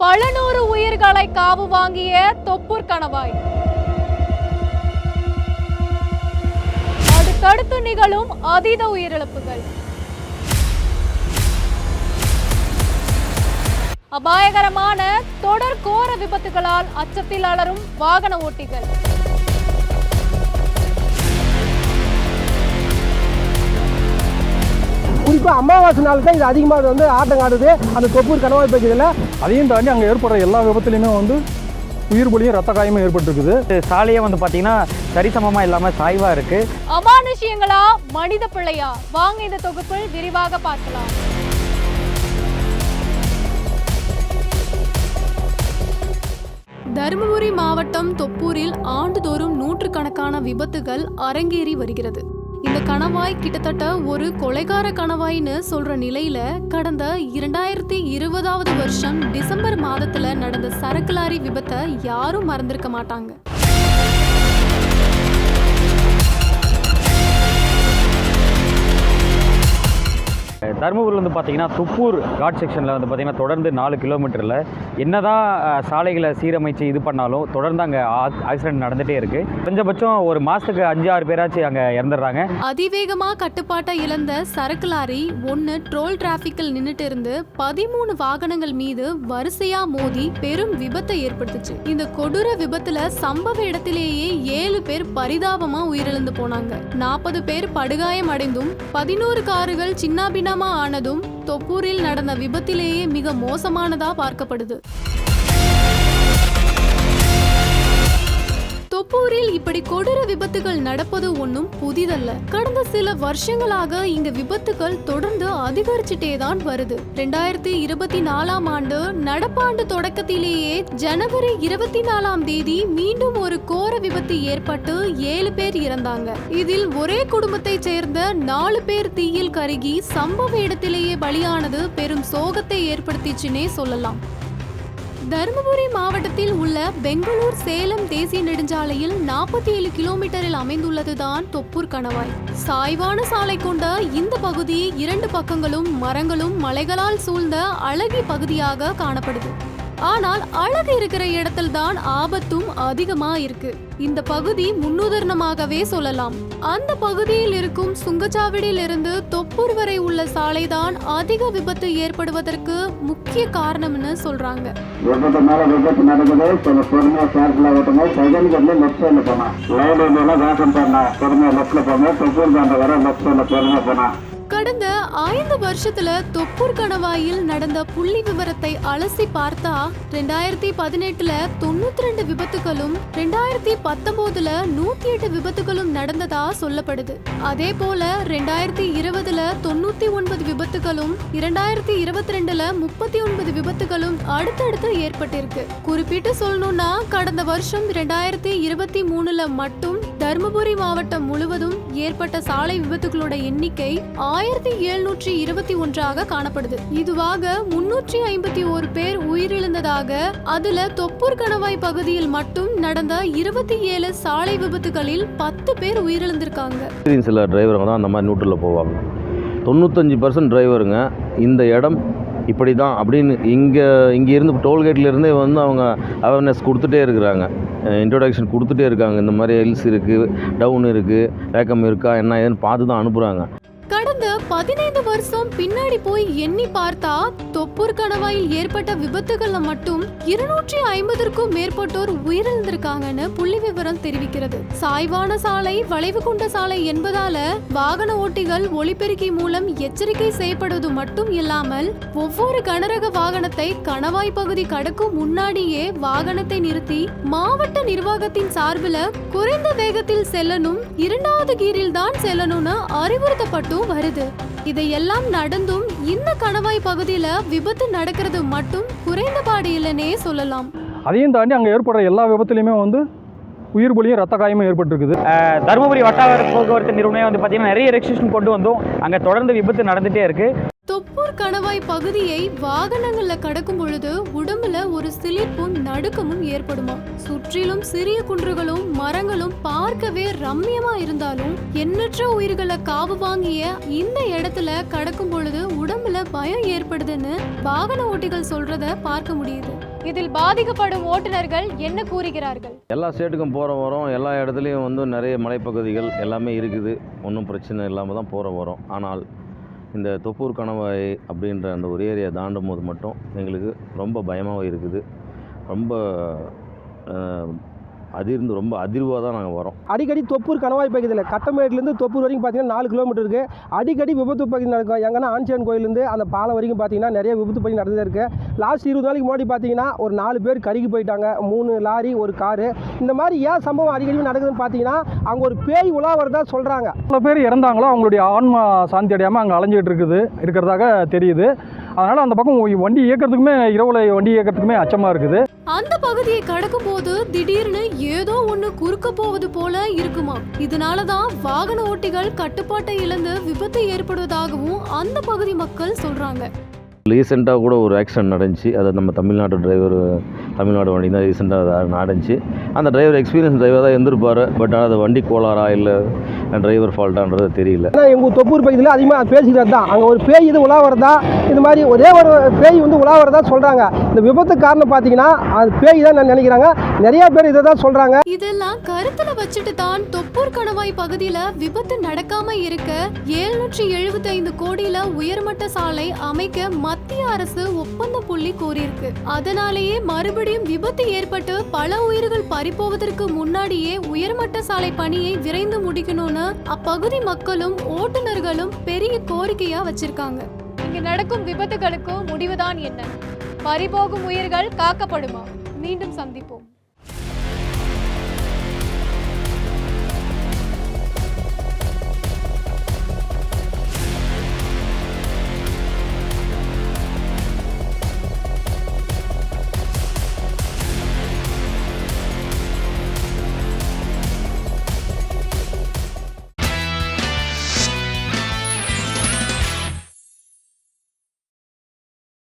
பல நூறு உயிர்களை காவு வாங்கிய தொப்பூர் கணவாய். அடுத்தடுத்து நிகழும் அதீத உயிரிழப்புகள். அபாயகரமான தொடர் கோர விபத்துகளால் அச்சத்தில் அலரும் வாகன ஓட்டிகள். குறிப்பாக அமாவாசை நாள் தான் இது அதிகமாக ஆட்டம் காட்டுது அந்த தொப்பூர் கணவாய் பகுதியில். அதையும் தாண்டி அங்கே ஏற்படுற எல்லா விபத்துலையுமே உயிர் பலியும் ரத்த காயமும் ஏற்பட்டுருக்குது. சாலையே பார்த்தீங்கன்னா சரிசமமாக இல்லாமல் சாய்வாக இருக்குது. அமானுஷ்யங்களா மனித பிள்ளையா? வாங்க இந்த தொகுப்பில் விரிவாக பார்க்கலாம். தருமபுரி மாவட்டம் தொப்பூரில் ஆண்டுதோறும் நூற்றுக்கணக்கான விபத்துகள் அரங்கேறி வருகிறது. இந்த கணவாய் கிட்டத்தட்ட ஒரு கொலைகார கணவாய்னு சொல்ற நிலையில கடந்த 2020 வருஷம் டிசம்பர் மாதத்துல நடந்த சரக்கு லாரி விபத்தை யாரும் மறந்திருக்க மாட்டாங்க. தருமபுரியில் பார்த்தீங்கன்னா தொப்பூர் காட் செக்ஷனில் பார்த்தீங்கன்னா தொடர்ந்து 4 கிலோமீட்டரில் என்னதான் சாலைகளை சீரமைச்சு இது பண்ணாலும் தொடர்ந்து அங்கே ஆக்சிடென்ட் நடந்துகிட்டே இருக்குது. குறைஞ்சபட்சம் ஒரு மாதத்துக்கு 5-6 பேராச்சும் அங்கே இறந்துடுறாங்க. அதிவேகமாக கட்டுப்பாட்டை இழந்த சரக்கு லாரி ஒன்று ட்ரோல் டிராஃபிக்கில் நின்றுட்டு இருந்து 13 வாகனங்கள் மீது வரிசையா மோதி பெரும் விபத்தை ஏற்படுத்துச்சு. இந்த கொடூர விபத்துல சம்பவ இடத்திலேயே 7 பேர் பரிதாபமா உயிரிழந்து போனாங்க. 40 பேர் படுகாயம் அடைந்தும் 11 கார்கள் சின்னாபின்னமா ஆனதும் தொப்பூரில் நடந்த விபத்திலேயே மிக மோசமானதா பார்க்கப்படுது. தொப்பூரில் இப்படி கொடூர விபத்துகள் நடப்பது ஒன்றும் புதிதல்ல. கடந்த சில வருஷங்களாக இங்க விபத்துகள் தொடர்ந்து அதிகரிச்சுட்டே தான் வருது. 2024 ஆண்டு நடப்பாண்டு தொடக்கத்திலேயே ஜனவரி 24 தேதி மீண்டும் ஒரு கோர விபத்து ஏற்பட்டு 7 பேர் இறந்தாங்க. இதில் ஒரே குடும்பத்தை சேர்ந்த 4 பேர் தீயில் கருகி சம்பவ இடத்திலேயே பலியானது பெரும் சோகத்தை ஏற்படுத்திச்சுன்னே சொல்லலாம். தருமபுரி மாவட்டத்தில் உள்ள பெங்களூர் சேலம் தேசிய நெடுஞ்சாலையில் 47 கிலோமீட்டரில் அமைந்துள்ளதுதான் தொப்பூர் கணவாய். சாய்வான சாலை கொண்ட இந்த பகுதி 2 பக்கங்களும் மரங்களும் மலைகளால் சூழ்ந்த அழகிய பகுதியாக காணப்படுது. ஆனால் அழகு இருக்கிற இடத்தில் தான் ஆபத்தும் அதிகமா இருக்கு. இந்த பகுதி முன்னுதாரணமாகவே சொல்லலாம். அந்த பகுதியில் இருக்கும் சுங்கச்சாவடியில் இருந்து தொப்பூர் வரை உள்ள சாலைதான் அதிக விபத்து ஏற்படுவதற்கு முக்கிய காரணம்னு சொல்றாங்க. விபத்து மேல விபத்து நடக்குது. சில பொறுமையா சேர்க்கல ஓட்டணும். செகண்ட் லெஃப்ட் சைட்ல போனா லைன் வேகம் பண்ணா பொறுமையா லெஃப்ட்ல போனா தொப்பூர் தாண்ட வர லெஃப்ட் சைட்ல பொறுமையா போனா. கடந்த 5 வருஷத்துல தொப்பூர் கணவாயில் நடந்த புள்ளி விவரத்தை அலசி பார்த்தா 2018 92 விபத்துகளும் 2019 108 விபத்துகளும் நடந்ததா சொல்லப்படுது. அதே போல 2020 99 விபத்துகளும் 2022 39 விபத்துகளும் அடுத்தடுத்து ஏற்பட்டிருக்கு. குறிப்பிட்டு சொல்லணும்னா கடந்த வருஷம் 2023 மட்டும் தருமபுரி மாவட்டம் முழுவதும் ஏற்பட்ட சாலை விபத்துகளோட எண்ணிக்கை 1721 காணப்படுது. இதுவாக 351 பேர் உயிரிழந்ததாக, அதுல தொப்பூர் கணவாய் பகுதியில் மட்டும் நடந்த 27 சாலை விபத்துகளில் 10 பேர் உயிரிழந்திருக்காங்க. சில டிரைவருங்க தான் அந்த மாதிரி நியூட்ரலில் போவாங்க. 95% டிரைவருங்க இந்த இடம் இப்படி தான் அப்படின்னு இங்கே இருந்து டோல்கேட்லேருந்தே அவங்க அவேர்னஸ் கொடுத்துட்டே இருக்கிறாங்க, இன்ட்ரோடக்ஷன் கொடுத்துட்டே இருக்காங்க. இந்த மாதிரி ஹில்ஸ் இருக்குது, டவுன் இருக்குது, வேக்கம் இருக்கா என்ன ஏதுன்னு பார்த்து தான் அனுப்புகிறாங்க. கடந்த 15 வருஷம் பின்னாடி போய் எண்ணி பார்த்தா தொப்பூர் கணவாயில் ஏற்பட்ட விபத்துகள்ல மட்டும் 250க்கும் மேற்பட்டோர் உயிரிழந்திருக்காங்கன்னு புள்ளி விவரம் தெரிவிக்கிறது. சாய்வான சாலை, வளைவு கொண்ட சாலை என்பதால வாகன ஓட்டிகள் ஒலிபெருக்கி மூலம் எச்சரிக்கை செய்யப்படுவது மட்டும் இல்லாமல் ஒவ்வொரு கனரக வாகனத்தை கணவாய் பகுதி கடக்கும் முன்னாடியே வாகனத்தை நிறுத்தி மாவட்ட நிர்வாகத்தின் சார்பில் குறைந்த வேகத்தில் செல்லணும், 2வது கீரில் தான் செல்லணும்னு அறிவுறுத்தப்பட்டு வருது. இதையெல்லாம் நடந்தும் இந்த கணவாய் பகுதியில விபத்து நடக்கிறது மட்டும் குறைந்தபாடு இல்லைன்னே சொல்லலாம். அதையும் தாண்டி அங்கே ஏற்படுற எல்லா விபத்துலையுமே உயிர் பலியும் ரத்த காயமும் ஏற்பட்டுருக்குது. தருமபுரி வட்டார போக்குவரத்து நிறுவனம் பார்த்தீங்கன்னா நிறைய ரெஸ்ட்ரிக்ஷன் கொண்டு வந்தோம். அங்கே தொடர்ந்து விபத்து நடந்துகிட்டே இருக்குது. தொப்பூர் கணவாய் பகுதியை வாகனங்கள்ல கடக்கும் பொழுது உடம்புல ஒரு சிலிர்ப்பும் நடுக்கமும் ஏற்படுமா. சுற்றிலும் சிறிய குன்றுகளும் மரங்களும் பார்க்கவே ரம்மியமா இருந்தாலும் எண்ணற்ற உயிர்களை காவு வாங்கிய இந்த இடத்துல கடக்கும் பொழுது உடம்புல பயம் ஏற்படுதுன்னு வாகன ஓட்டிகள் சொல்றத பார்க்க முடியுது. இதில் பாதிக்கப்படும் ஓட்டுநர்கள் என்ன கூறுகிறார்கள்? எல்லா ஸ்டேட்டுக்கும் போகிற வரோம், எல்லா இடத்துலையும் வந்து நிறைய மலைப்பகுதிகள் எல்லாமே இருக்குது, ஒன்றும் பிரச்சனை இல்லாமல் தான் போகிற வரோம். ஆனால் இந்த தொப்பூர் கணவாய் அப்படின்ற அந்த ஒரு ஏரியா தாண்டும் போது மட்டும் எங்களுக்கு ரொம்ப பயமாகவும் இருக்குது. ரொம்ப ரொம்ப அதிர்வாக தான் நாங்கள் வரோம். அடிக்கடி தொப்பூர் கணவாய் பகுதியில் கட்டமேட்லேருந்து தொப்பூர் வரைக்கும் பார்த்தீங்கன்னா 4 கிலோமீட்டர் இருக்குது. அடிக்கடி விபத்து பகுதி நடக்கும். எங்கன்னா ஆஞ்சநேயன் கோயிலேருந்து அந்த பாலம் வரைக்கும் பார்த்தீங்கன்னா நிறைய விபத்து பகுதி நடந்துதான் இருக்குது. லாஸ்ட் 20 நாளைக்கு முன்னாடி பார்த்தீங்கன்னா ஒரு 4 பேர் கருகி போயிட்டாங்க, 3 லாரி 1 காரு. இந்த மாதிரி ஏன் சம்பவம் அடிக்கடி நடக்குதுன்னு பார்த்தீங்கன்னா அங்கே ஒரு பேய் உலா வரதா சொல்கிறாங்க. எவ்வளோ பேர் இறந்தாங்களோ அவங்களுடைய ஆன்மா சாந்தி அடையாமல் அங்கே அலைஞ்சிட்டு இருக்கிறதாக தெரியுது. அதனால் அந்த பக்கம் வண்டி இயக்கிறதுக்குமே இரவுல வண்டி இயக்கிறதுக்குமே அச்சமாக இருக்குது. அந்த பகுதியை கடக்கும் போது திடீர்னு ஏதோ ஒண்ணு குறுக்க போவது போல இருக்குமா. இதனாலதான் வாகன ஓட்டிகள் கட்டுப்பாட்டை இழந்து விபத்து ஏற்படுவதாகவும் அந்த பகுதி மக்கள் சொல்றாங்க. ரீசெண்டாக கூட ஒரு ஆக்சிடென்ட் நடந்துச்சு. அதை நம்ம தமிழ்நாடு வண்டி தான் ரீசெண்டாக நடந்துச்சு. அந்த டிரைவர் எக்ஸ்பீரியன்ஸ் டிரைவர் தான் இருந்திருப்பார். பட் ஆனால் அது வண்டி கோளாரா இல்லை டிரைவர் ஃபால்ட்டான்றது தெரியல. ஆனால் எங்கள் தொப்பூர் பகுதியில் அதிகமாக பேசிக்கிறது தான் அங்கே ஒரு பேய் இது உலா வரதா, இது மாதிரி ஒரே ஒரு பேய் வந்து உலா வரதா சொல்கிறாங்க. இந்த விபத்து காரணம் பார்த்தீங்கன்னா அது பேய் தான் நினைக்கிறாங்க. நிறைய பேர் இதை தான் சொல்கிறாங்க. இதெல்லாம் கருத்துல வச்சுட்டு தான் தொப்பூர் கணவாய் பகுதியில விபத்து நடக்காம இருக்க 775 கோடியில உயர்மட்ட சாலை அமைக்க மத்திய அரசு ஒப்பந்த புள்ளி கோரியிருக்கு. அதனாலேயே மறுபடியும் விபத்து ஏற்பட்டு பல உயிர்கள் பறிப்போவதற்கு முன்னாடியே உயர்மட்ட சாலை பணியை விரைந்து முடிக்கணும்னு அப்பகுதி மக்களும் ஓட்டுநர்களும் பெரிய கோரிக்கையா வச்சிருக்காங்க. இங்க நடக்கும் விபத்துகளுக்கு முடிவுதான் என்ன? பறிபோகும் உயிர்கள் காக்கப்படுமா? மீண்டும் சந்திப்போம்.